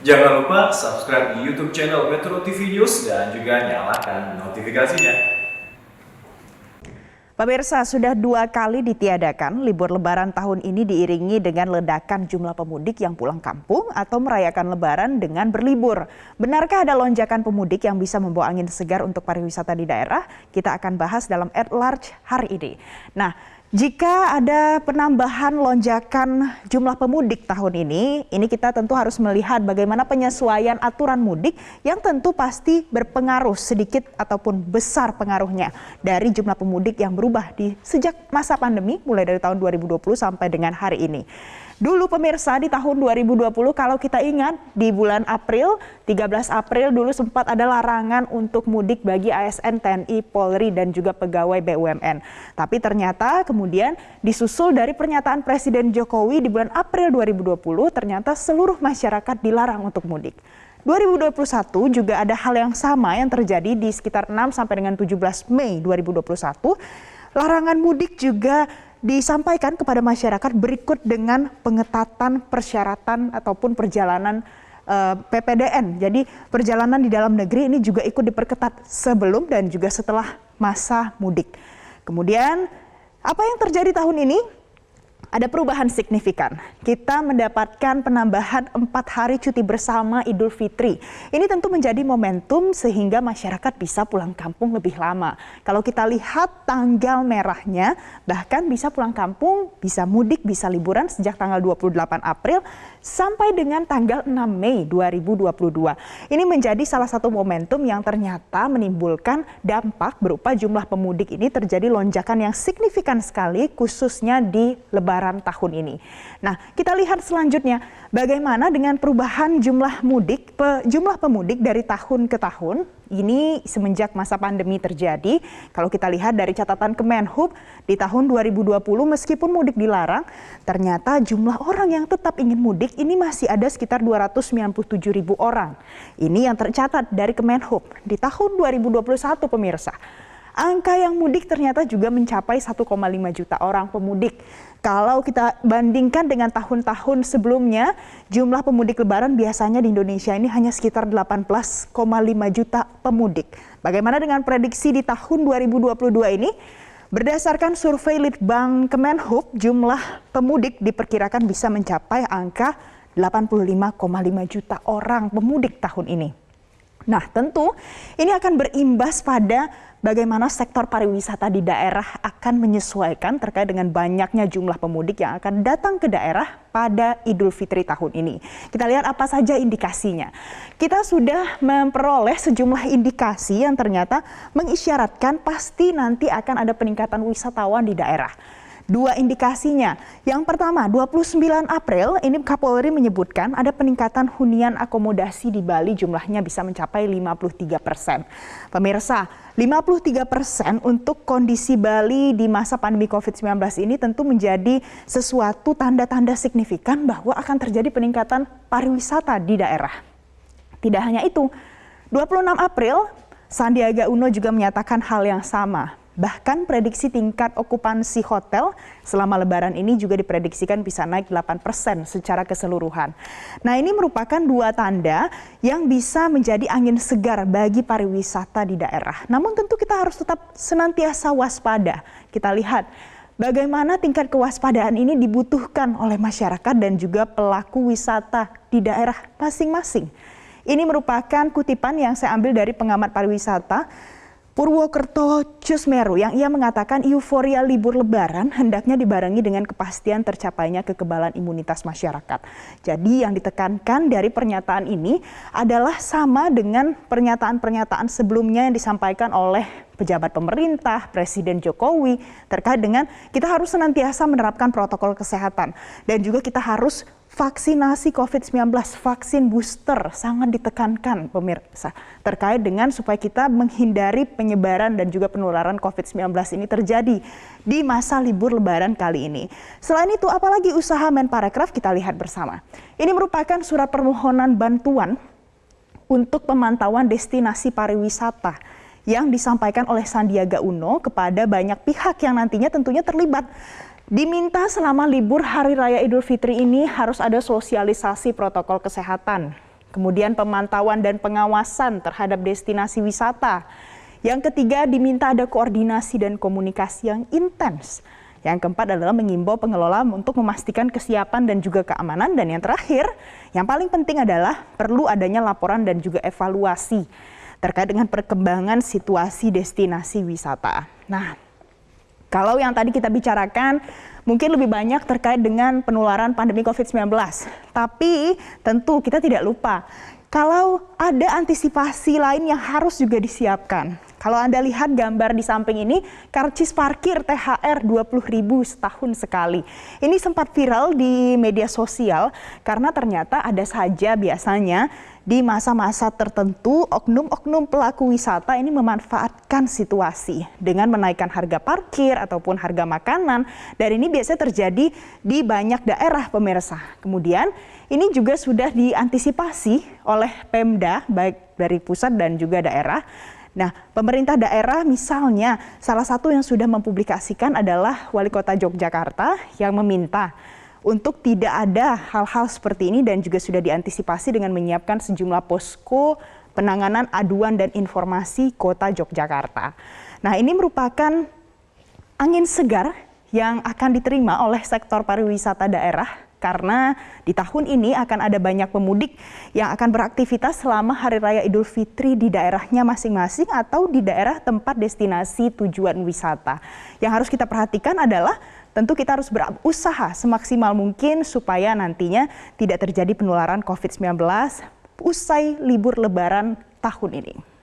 Jangan lupa subscribe di YouTube channel Metro TV News dan juga nyalakan notifikasinya. Pemirsa, sudah 2 kali ditiadakan libur lebaran tahun ini diiringi dengan ledakan jumlah pemudik yang pulang kampung atau merayakan lebaran dengan berlibur. Benarkah ada lonjakan pemudik yang bisa membawa angin segar untuk pariwisata di daerah? Kita akan bahas dalam At Large hari ini. Nah, jika ada penambahan lonjakan jumlah pemudik tahun ini kita tentu harus melihat bagaimana penyesuaian aturan mudik yang tentu pasti berpengaruh sedikit ataupun besar pengaruhnya dari jumlah pemudik yang berubah sejak masa pandemi mulai dari tahun 2020 sampai dengan hari ini. Dulu pemirsa di tahun 2020 kalau kita ingat di bulan April, 13 April dulu sempat ada larangan untuk mudik bagi ASN, TNI, Polri dan juga pegawai BUMN. Tapi ternyata kemudian disusul dari pernyataan Presiden Jokowi di bulan April 2020 ternyata seluruh masyarakat dilarang untuk mudik. 2021 juga ada hal yang sama yang terjadi di sekitar 6 sampai dengan 17 Mei 2021. Larangan mudik juga disampaikan kepada masyarakat berikut dengan pengetatan persyaratan ataupun perjalanan PPDN. Jadi perjalanan di dalam negeri ini juga ikut diperketat sebelum dan juga setelah masa mudik. Kemudian apa yang terjadi tahun ini? Ada perubahan signifikan. Kita mendapatkan penambahan 4 hari cuti bersama Idul Fitri. Ini tentu menjadi momentum sehingga masyarakat bisa pulang kampung lebih lama. Kalau kita lihat tanggal merahnya, bahkan bisa pulang kampung, bisa mudik, bisa liburan sejak tanggal 28 April sampai dengan tanggal 6 Mei 2022. Ini menjadi salah satu momentum yang ternyata menimbulkan dampak berupa jumlah pemudik ini terjadi lonjakan yang signifikan sekali khususnya di Lebaran tahun ini. Nah, kita lihat selanjutnya bagaimana dengan perubahan jumlah pemudik dari tahun ke tahun. Ini semenjak masa pandemi terjadi. Kalau kita lihat dari catatan Kemenhub di tahun 2020 meskipun mudik dilarang, ternyata jumlah orang yang tetap ingin mudik ini masih ada sekitar 297.000 orang. Ini yang tercatat dari Kemenhub di tahun 2021 pemirsa. Angka yang mudik ternyata juga mencapai 1,5 juta orang pemudik. Kalau kita bandingkan dengan tahun-tahun sebelumnya, jumlah pemudik lebaran biasanya di Indonesia ini hanya sekitar 18,5 juta pemudik. Bagaimana dengan prediksi di tahun 2022 ini? Berdasarkan survei Litbang Kemenhub, jumlah pemudik diperkirakan bisa mencapai angka 85,5 juta orang pemudik tahun ini. Nah, tentu ini akan berimbas pada bagaimana sektor pariwisata di daerah akan menyesuaikan terkait dengan banyaknya jumlah pemudik yang akan datang ke daerah pada Idul Fitri tahun ini. Kita lihat apa saja indikasinya. Kita sudah memperoleh sejumlah indikasi yang ternyata mengisyaratkan pasti nanti akan ada peningkatan wisatawan di daerah. 2 indikasinya. Yang pertama, 29 April ini Kapolri menyebutkan ada peningkatan hunian akomodasi di Bali jumlahnya bisa mencapai 53%. Pemirsa, 53% untuk kondisi Bali di masa pandemi COVID-19 ini tentu menjadi sesuatu tanda-tanda signifikan bahwa akan terjadi peningkatan pariwisata di daerah. Tidak hanya itu, 26 April Sandiaga Uno juga menyatakan hal yang sama. Bahkan prediksi tingkat okupansi hotel selama lebaran ini juga diprediksikan bisa naik 8% secara keseluruhan. Nah, ini merupakan 2 tanda yang bisa menjadi angin segar bagi pariwisata di daerah. Namun tentu kita harus tetap senantiasa waspada. Kita lihat bagaimana tingkat kewaspadaan ini dibutuhkan oleh masyarakat dan juga pelaku wisata di daerah masing-masing. Ini merupakan kutipan yang saya ambil dari pengamat pariwisata Purwokerto Cusmeru yang ia mengatakan euforia libur lebaran hendaknya dibarengi dengan kepastian tercapainya kekebalan imunitas masyarakat. Jadi yang ditekankan dari pernyataan ini adalah sama dengan pernyataan-pernyataan sebelumnya yang disampaikan oleh pejabat pemerintah, Presiden Jokowi terkait dengan kita harus senantiasa menerapkan protokol kesehatan dan juga kita harus vaksinasi COVID-19, vaksin booster sangat ditekankan pemirsa terkait dengan supaya kita menghindari penyebaran dan juga penularan COVID-19 ini terjadi di masa libur lebaran kali ini. Selain itu, apalagi usaha Menparekraf kita lihat bersama. Ini merupakan surat permohonan bantuan untuk pemantauan destinasi pariwisata yang disampaikan oleh Sandiaga Uno kepada banyak pihak yang nantinya tentunya terlibat. Diminta selama libur Hari Raya Idul Fitri ini harus ada sosialisasi protokol kesehatan. Kemudian pemantauan dan pengawasan terhadap destinasi wisata. Yang ketiga, diminta ada koordinasi dan komunikasi yang intens. Yang keempat adalah mengimbau pengelola untuk memastikan kesiapan dan juga keamanan. Dan yang terakhir, yang paling penting adalah perlu adanya laporan dan juga evaluasi terkait dengan perkembangan situasi destinasi wisata. Nah, kalau yang tadi kita bicarakan mungkin lebih banyak terkait dengan penularan pandemi COVID-19. Tapi tentu kita tidak lupa kalau ada antisipasi lain yang harus juga disiapkan. Kalau Anda lihat gambar di samping ini, karcis parkir THR 20.000 setahun sekali. Ini sempat viral di media sosial karena ternyata ada saja biasanya di masa-masa tertentu oknum-oknum pelaku wisata ini memanfaatkan situasi dengan menaikkan harga parkir ataupun harga makanan. Dan ini biasanya terjadi di banyak daerah pemirsa. Kemudian ini juga sudah diantisipasi oleh Pemda baik dari pusat dan juga daerah. Nah, pemerintah daerah misalnya salah satu yang sudah mempublikasikan adalah Wali Kota Yogyakarta yang meminta untuk tidak ada hal-hal seperti ini dan juga sudah diantisipasi dengan menyiapkan sejumlah posko penanganan aduan dan informasi Kota Yogyakarta. Nah, ini merupakan angin segar yang akan diterima oleh sektor pariwisata daerah karena di tahun ini akan ada banyak pemudik yang akan beraktivitas selama Hari Raya Idul Fitri di daerahnya masing-masing atau di daerah tempat destinasi tujuan wisata. Yang harus kita perhatikan adalah tentu kita harus berusaha semaksimal mungkin supaya nantinya tidak terjadi penularan COVID-19 usai libur Lebaran tahun ini.